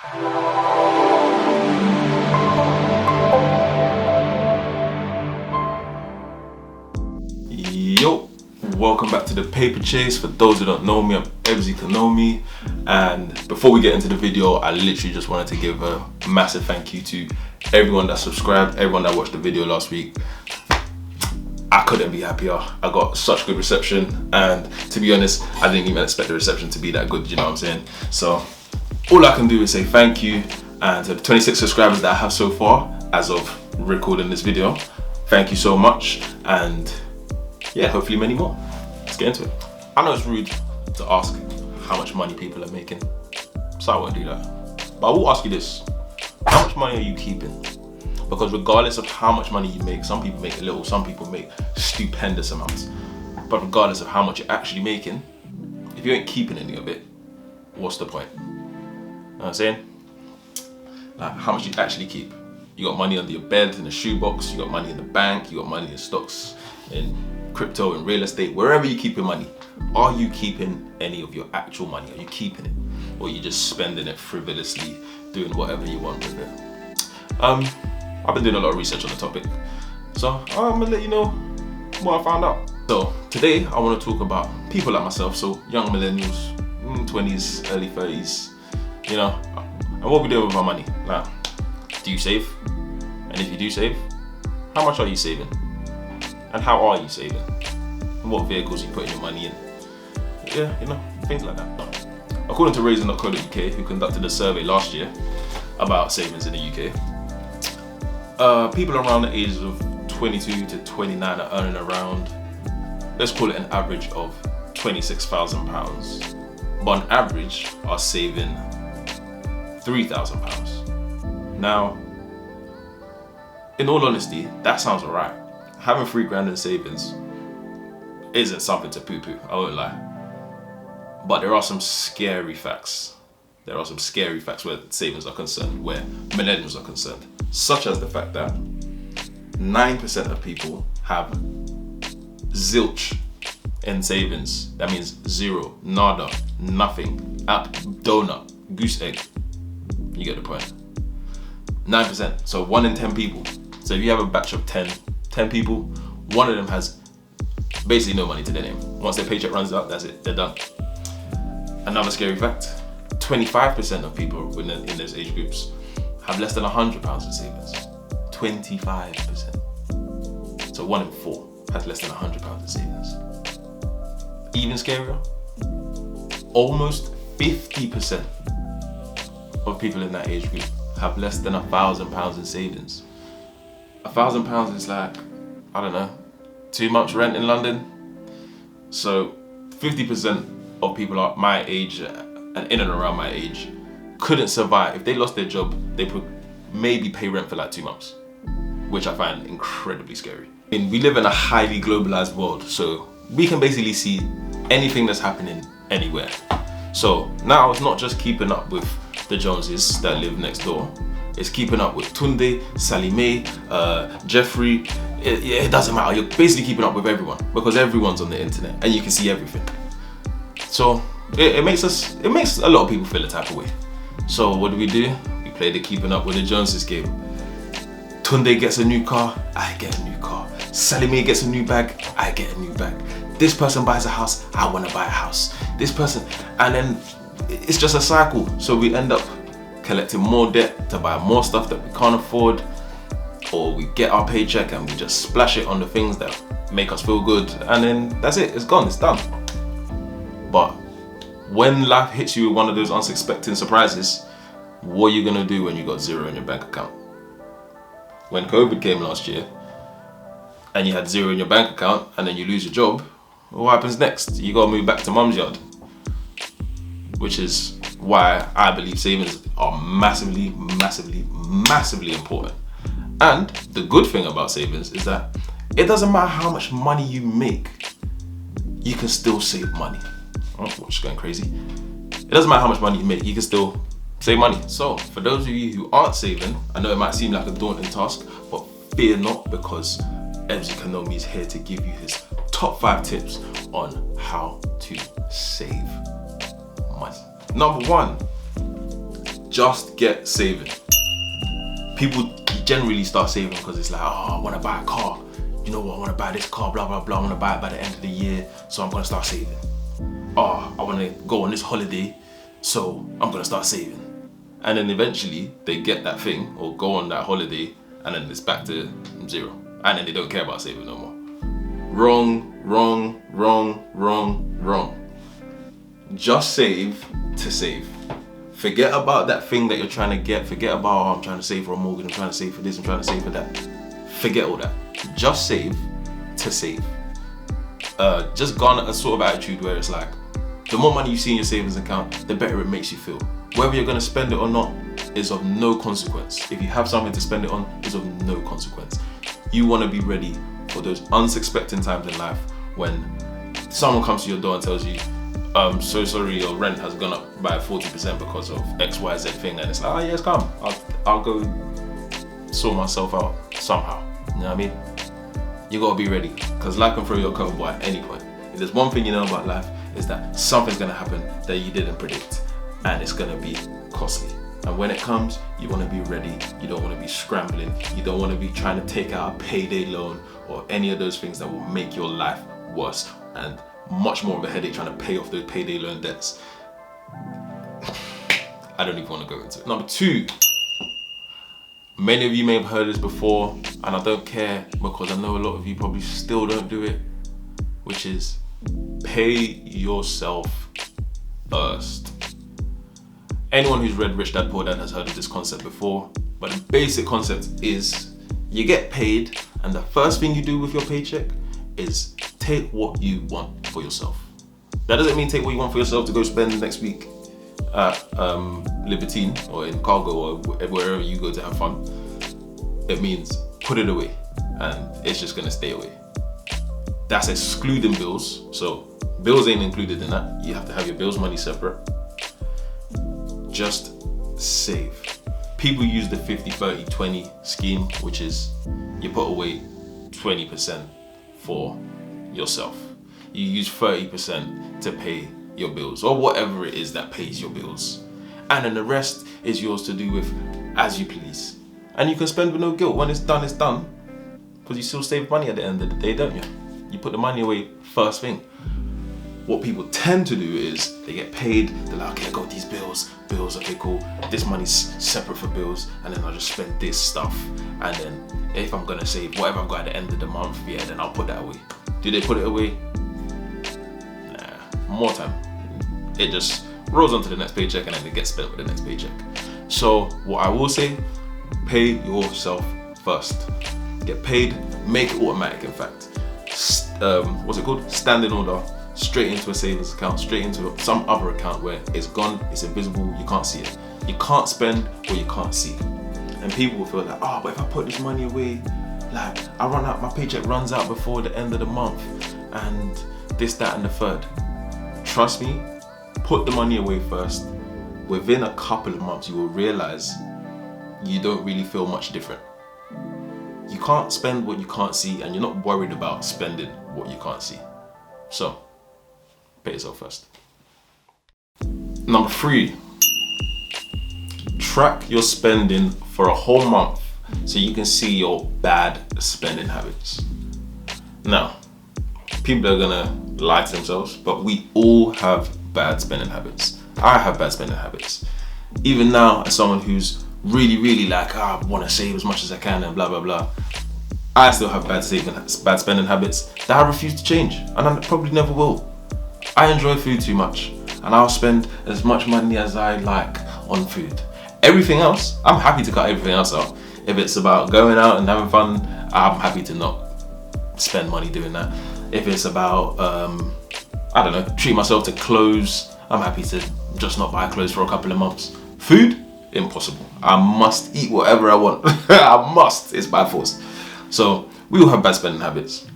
Yo, welcome back to the Paper Chase. For those who don't know me, I'm Ebzy Kanomi, and before we get into the video, I literally just wanted to give a massive thank you to everyone that subscribed, everyone that watched the video last week. I couldn't be happier. I got such good reception, and to be honest, I didn't even expect the reception to be that good, you know what I'm saying? So all I can do is say thank you, and to the 26 subscribers that I have so far as of recording this video, thank you so much, and yeah, hopefully many more. Let's get into it. I know it's rude to ask how much money people are making, so I won't do that. But I will ask you this: how much money are you keeping? Because regardless of how much money you make, some people make a little, some people make stupendous amounts. But regardless of how much you're actually making, if you ain't keeping any of it, what's the point? You know what I'm saying? Like, how much you actually keep? You got money under your bed, in a shoebox, you got money in the bank, you got money in stocks, in crypto, in real estate, wherever you keep your money. Are you keeping any of your actual money? Are you keeping it? Or are you just spending it frivolously, doing whatever you want with it? I've been doing a lot of research on the topic, so I'm gonna let you know what I found out. So today I want to talk about people like myself, so young millennials, 20s, early 30s, you know, and what we do with our money. Like, do you save? And if you do save, how much are you saving? And how are you saving? And what vehicles you putting your money in? Yeah, you know, things like that. According to Raising.co.uk, who conducted a survey last year about savings in the UK, people around the ages of 22 to 29 are earning around, let's call it an average of £26,000, but on average are saving £3,000. Now, in all honesty, that sounds alright. Having £3,000 in savings isn't something to poo-poo, I won't lie. But there are some scary facts. There are some scary facts where savings are concerned, where millennials are concerned, such as the fact that 9% of people have zilch in savings. That means zero, nada, nothing, donut, goose egg. You get the point. 9%, so 1 in 10 people. So if you have a batch of 10 people, one of them has basically no money to their name. Once their paycheck runs out, that's it, they're done. Another scary fact: 25% of people in those age groups have less than £100 in savings. 25%. So 1 in 4 has less than £100 in savings. Even scarier, almost 50% of people in that age group have less than £1,000 in savings. £1,000 is like, I don't know, 2 months rent in London. So 50% of people are my age and in and around my age couldn't survive. If they lost their job, they could maybe pay rent for like 2 months, which I find incredibly scary. I mean, we live in a highly globalized world, so we can basically see anything that's happening anywhere. So now it's not just keeping up with the Joneses that live next door. It's keeping up with Tunde, Sally Mae, Jeffrey. It doesn't matter. You're basically keeping up with everyone because everyone's on the internet and you can see everything. So it makes a lot of people feel a type of way. So what do? We play the keeping up with the Joneses game. Tunde gets a new car, I get a new car. Sally Mae gets a new bag, I get a new bag. This person buys a house, I want to buy a house. This person, and then it's just a cycle. So we end up collecting more debt to buy more stuff that we can't afford, or we get our paycheck and we just splash it on the things that make us feel good, and then that's it, it's gone, it's done. But when life hits you with one of those unsuspecting surprises, what are you gonna do when you got zero in your bank account? When COVID came last year and you had zero in your bank account and then you lose your job, what happens next? You gotta move back to mum's yard. Which is why I believe savings are massively important. And the good thing about savings is that it doesn't matter how much money you make, you can still save money. Oh, what's going crazy? It doesn't matter how much money you make, you can still save money. So for those of you who aren't saving, I know it might seem like a daunting task, but fear not, because Ebzy Kanomi is here to give you his top 5 tips on how to save money. Number 1, Just get saving. People generally start saving because it's like, oh, I want to buy a car. You know what? I want to buy this car, blah, blah, blah. I want to buy it by the end of the year, so I'm going to start saving. Oh, I want to go on this holiday, so I'm going to start saving. And then eventually they get that thing or go on that holiday, and then it's back to zero. And then they don't care about saving no more. Wrong, wrong, wrong, wrong, wrong. Just save to save. Forget about that thing that you're trying to get. Forget about, oh, I'm trying to save for a mortgage, I'm trying to save for this, I'm trying to save for that. Forget all that. Just save to save. Just garner a sort of attitude where it's like, the more money you see in your savings account, the better it makes you feel. Whether you're gonna spend it or not is of no consequence. If you have something to spend it on, is of no consequence. You wanna be ready for those unsuspecting times in life when someone comes to your door and tells you, so sorry, your rent has gone up by 40% because of XYZ thing, and it's like, oh yes, come, I'll go sort myself out somehow. You know what I mean? You gotta be ready, because life can throw you a curveball at any point. If there's one thing you know about life, is that something's gonna happen that you didn't predict, and it's gonna be costly. And when it comes, you wanna be ready. You don't wanna be scrambling. You don't wanna be trying to take out a payday loan or any of those things that will make your life worse and much more of a headache trying to pay off those payday loan debts. I don't even want to go into it. Number 2, many of you may have heard this before, and I don't care because I know a lot of you probably still don't do it, which is pay yourself first. Anyone who's read Rich Dad Poor Dad has heard of this concept before, but the basic concept is you get paid, and the first thing you do with your paycheck is take what you want for yourself. That doesn't mean take what you want for yourself to go spend next week at Libertine or in Cargo or wherever you go to have fun. It means put it away, and it's just gonna stay away. That's excluding bills. So bills ain't included in that. You have to have your bills money separate. Just save. People use the 50-30-20 scheme, which is you put away 20% for yourself. You use 30% to pay your bills or whatever it is that pays your bills. And then the rest is yours to do with as you please. And you can spend with no guilt. When it's done, because you still save money at the end of the day, don't you? You put the money away first thing. What people tend to do is they get paid, they're like, okay, I got these bills, okay, cool. This money's separate for bills, and then I'll just spend this stuff. And then if I'm gonna save whatever I've got at the end of the month, yeah, then I'll put that away. Do they put it away? Nah, more time. It just rolls onto the next paycheck and then it gets spent with the next paycheck. So what I will say, pay yourself first. Get paid, make it automatic in fact. What's it called? Standing order. Straight into a savings account, straight into some other account where it's gone, it's invisible, you can't see it. You can't spend what you can't see. And people will feel like, oh, but if I put this money away, like my paycheck runs out before the end of the month, and this, that, and the third. Trust me, put the money away first. Within a couple of months, you will realize you don't really feel much different. You can't spend what you can't see, and you're not worried about spending what you can't see. So, pay yourself first. Number 3, track your spending for a whole month so you can see your bad spending habits. Now, people are gonna lie to themselves, but we all have bad spending habits. I have bad spending habits. Even now, as someone who's really like, I wanna save as much as I can and blah, blah, blah, I still have bad spending habits that I refuse to change, and I probably never will. I enjoy food too much, and I'll spend as much money as I like on food. Everything else, I'm happy to cut everything else out. If it's about going out and having fun, I'm happy to not spend money doing that. If it's about, I don't know, treat myself to clothes, I'm happy to just not buy clothes for a couple of months. Food, impossible. I must eat whatever I want. I must, it's by force. So we all have bad spending habits,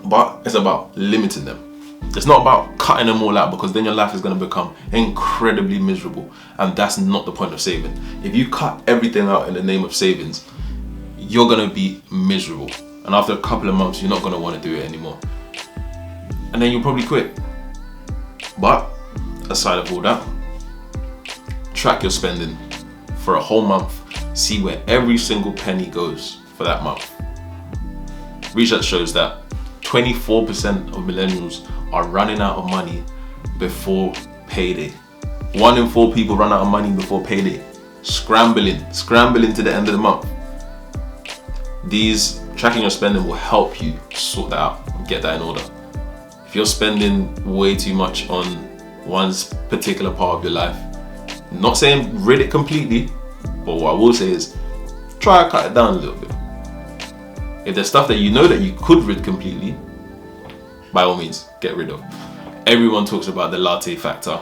but it's about limiting them. It's not about cutting them all out, because then your life is going to become incredibly miserable, and that's not the point of saving. If you cut everything out in the name of savings, you're going to be miserable, and after a couple of months you're not going to want to do it anymore, and then you'll probably quit. But aside of all that, track your spending for a whole month, see where every single penny goes for that month. Research shows that 24% of millennials are running out of money before payday. 1 in 4 people run out of money before payday. Scrambling to the end of the month. These tracking your spending will help you sort that out and get that in order. If you're spending way too much on one particular part of your life, not saying rid it completely, but what I will say is try to cut it down a little bit. If there's stuff that you know that you could rid completely, by all means, get rid of. Everyone talks about the latte factor,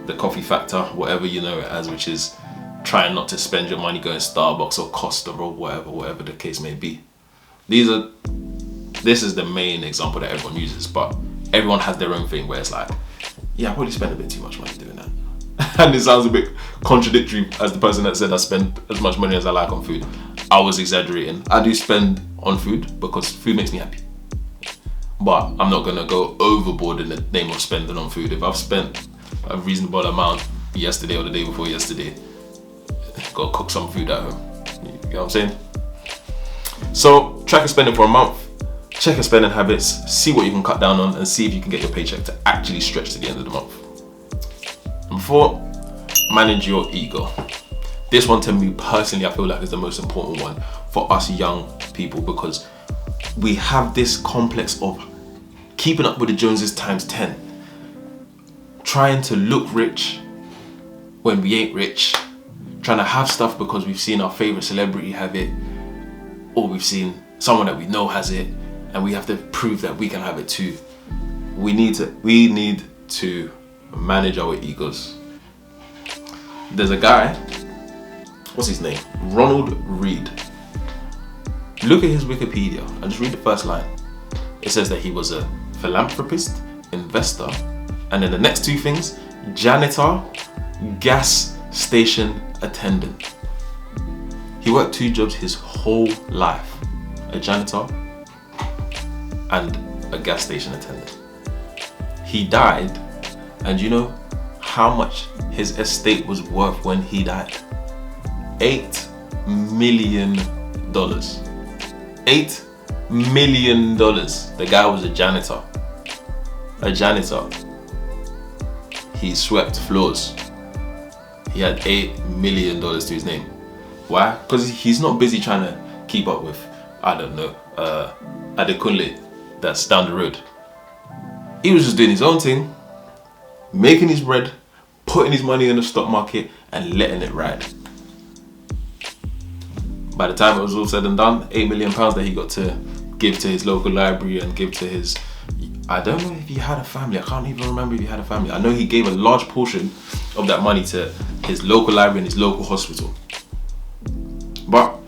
the coffee factor, whatever you know it as, which is trying not to spend your money going Starbucks or Costa or whatever the case may be. This is the main example that everyone uses, but everyone has their own thing where it's like, yeah, I probably spend a bit too much money doing that. And it sounds a bit contradictory as the person that said I spend as much money as I like on food. I was exaggerating. I do spend on food because food makes me happy. But I'm not gonna go overboard in the name of spending on food. If I've spent a reasonable amount yesterday or the day before yesterday, gotta cook some food at home. You know what I'm saying? So track your spending for a month, check your spending habits, see what you can cut down on, and see if you can get your paycheck to actually stretch to the end of the month. Number 4, manage your ego. This one, to me personally, I feel like is the most important one for us young people, because we have this complex of keeping up with the Joneses times 10. Trying to look rich when we ain't rich. Trying to have stuff because we've seen our favorite celebrity have it, or we've seen someone that we know has it, and we have to prove that we can have it too. We need to manage our egos. There's a guy, what's his name? Ronald Reed. Look at his Wikipedia and just read the first line. It says that he was a philanthropist, investor, and then the next 2 things, janitor, gas station attendant. He worked 2 jobs his whole life, a janitor and a gas station attendant. He died, and you know how much his estate was worth when he died? $8 million. $8 million. The guy was a janitor. He swept floors. He had $8 million to his name. Why? Because he's not busy trying to keep up with, I don't know, Adekunle that's down the road. He was just doing his own thing, making his bread, putting his money in the stock market and letting it ride. By the time it was all said and done, £8 million that he got to give to his local library and give to his, I don't know if he had a family. I can't even remember if he had a family. I know he gave a large portion of that money to his local library and his local hospital. But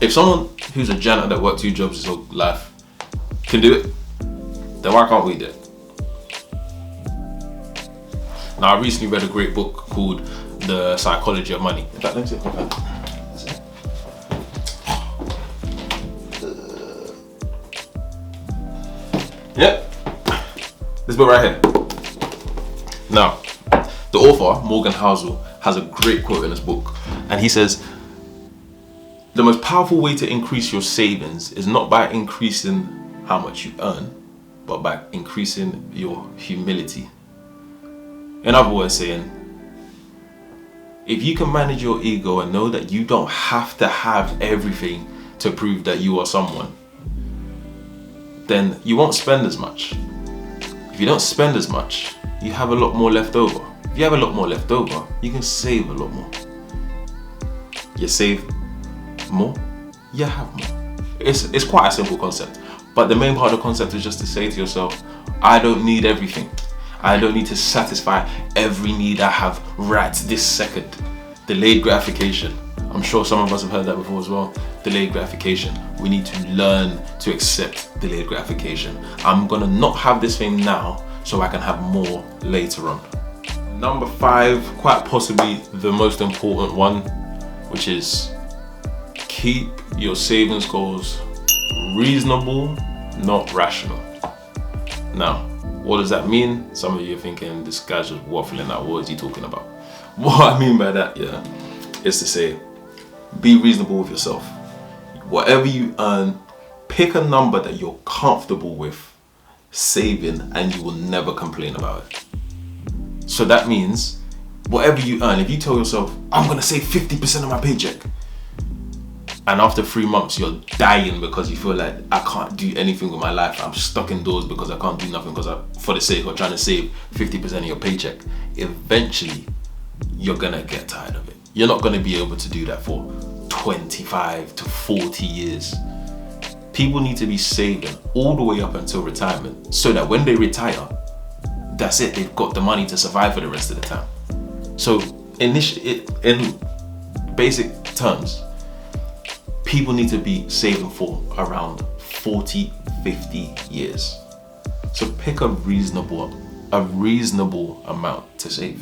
if someone who's a janitor that worked 2 jobs his whole life can do it, then why can't we do it? Now, I recently read a great book called The Psychology of Money. In fact, let me see if I can. Yep, this book right here. Now, the author, Morgan Housel, has a great quote in this book, and he says, the most powerful way to increase your savings is not by increasing how much you earn, but by increasing your humility. In other words, saying, if you can manage your ego and know that you don't have to have everything to prove that you are someone, then you won't spend as much. If you don't spend as much, you have a lot more left over. If you have a lot more left over, you can save a lot more. You save more, you have more. It's quite a simple concept, but the main part of the concept is just to say to yourself, I don't need everything. I don't need to satisfy every need I have right this second. Delayed gratification. I'm sure some of us have heard that before as well. Delayed gratification. We need to learn to accept delayed gratification. I'm gonna not have this thing now so I can have more later on. Number 5, quite possibly the most important one, which is keep your savings goals reasonable, not rational. Now, what does that mean? Some of you are thinking, this guy's just waffling out. What is he talking about? What I mean by that, yeah, is to say, be reasonable with yourself. Whatever you earn, pick a number that you're comfortable with saving and you will never complain about it. So that means whatever you earn, if you tell yourself, I'm gonna save 50% of my paycheck, and after 3 months you're dying because you feel like I can't do anything with my life, I'm stuck indoors because I can't do nothing because for the sake of trying to save 50% of your paycheck, eventually you're gonna get tired of it. You're not gonna be able to do that for 25 to 40 years. People need to be saving all the way up until retirement so that when they retire, that's it, they've got the money to survive for the rest of the time. So in basic terms, people need to be saving for around 40, 50 years. So pick a reasonable amount to save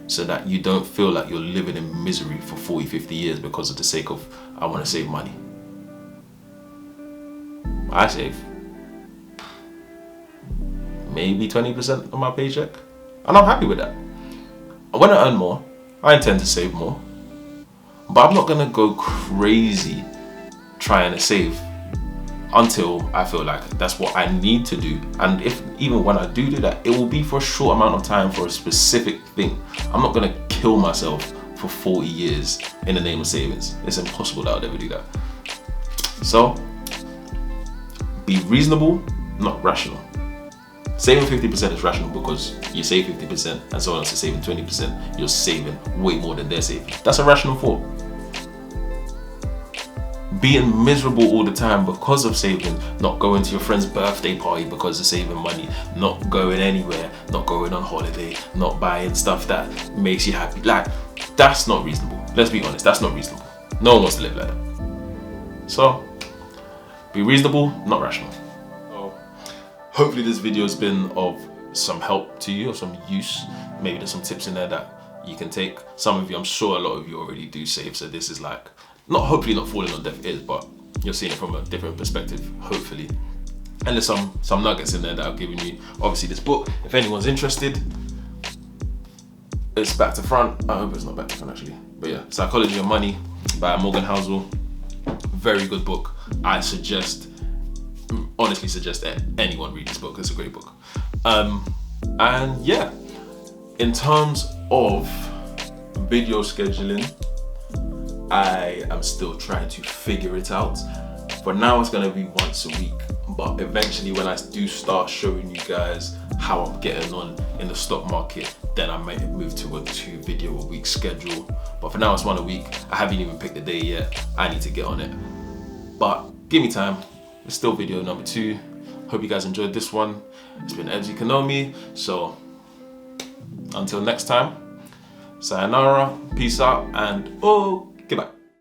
so that you don't feel like you're living in misery for 40, 50 years because of the sake of, I want to save money. I save maybe 20% of my paycheck, and I'm happy with that. When I earn more, I intend to save more, but I'm not gonna go crazy trying to save until I feel like that's what I need to do. And even when I do that, it will be for a short amount of time for a specific thing. I'm not gonna kill myself for 40 years in the name of savings. It's impossible that I'll ever do that. So be reasonable, not rational. Saving 50% is rational because you save 50% and someone else is saving 20%. You're saving way more than they're saving. That's a rational thought. Being miserable all the time because of saving, not going to your friend's birthday party because of saving money, not going anywhere, not going on holiday, not buying stuff that makes you happy. Like, that's not reasonable. Let's be honest, that's not reasonable. No one wants to live like that. So, be reasonable, not rational. Hopefully this video has been of some help to you or some use. Maybe there's some tips in there that you can take. Some of you, I'm sure a lot of you already do save, so this is like, hopefully not falling on deaf ears, but you're seeing it from a different perspective, hopefully. And there's some nuggets in there that I've given you. Obviously this book, if anyone's interested, it's back to front. I hope it's not back to front actually. But yeah, Psychology of Money by Morgan Housel. Very good book. I honestly suggest that anyone read this book. It's a great book. And yeah, in terms of video scheduling, I am still trying to figure it out. For now, it's gonna be once a week, but eventually when I do start showing you guys how I'm getting on in the stock market, then I might move to a 2 video a week schedule. But for now, it's 1 a week. I haven't even picked the day yet. I need to get on it. But give me time. It's still video number 2. Hope you guys enjoyed this one. It's been Edgy Kanomi. So until next time, sayonara, peace out, and goodbye.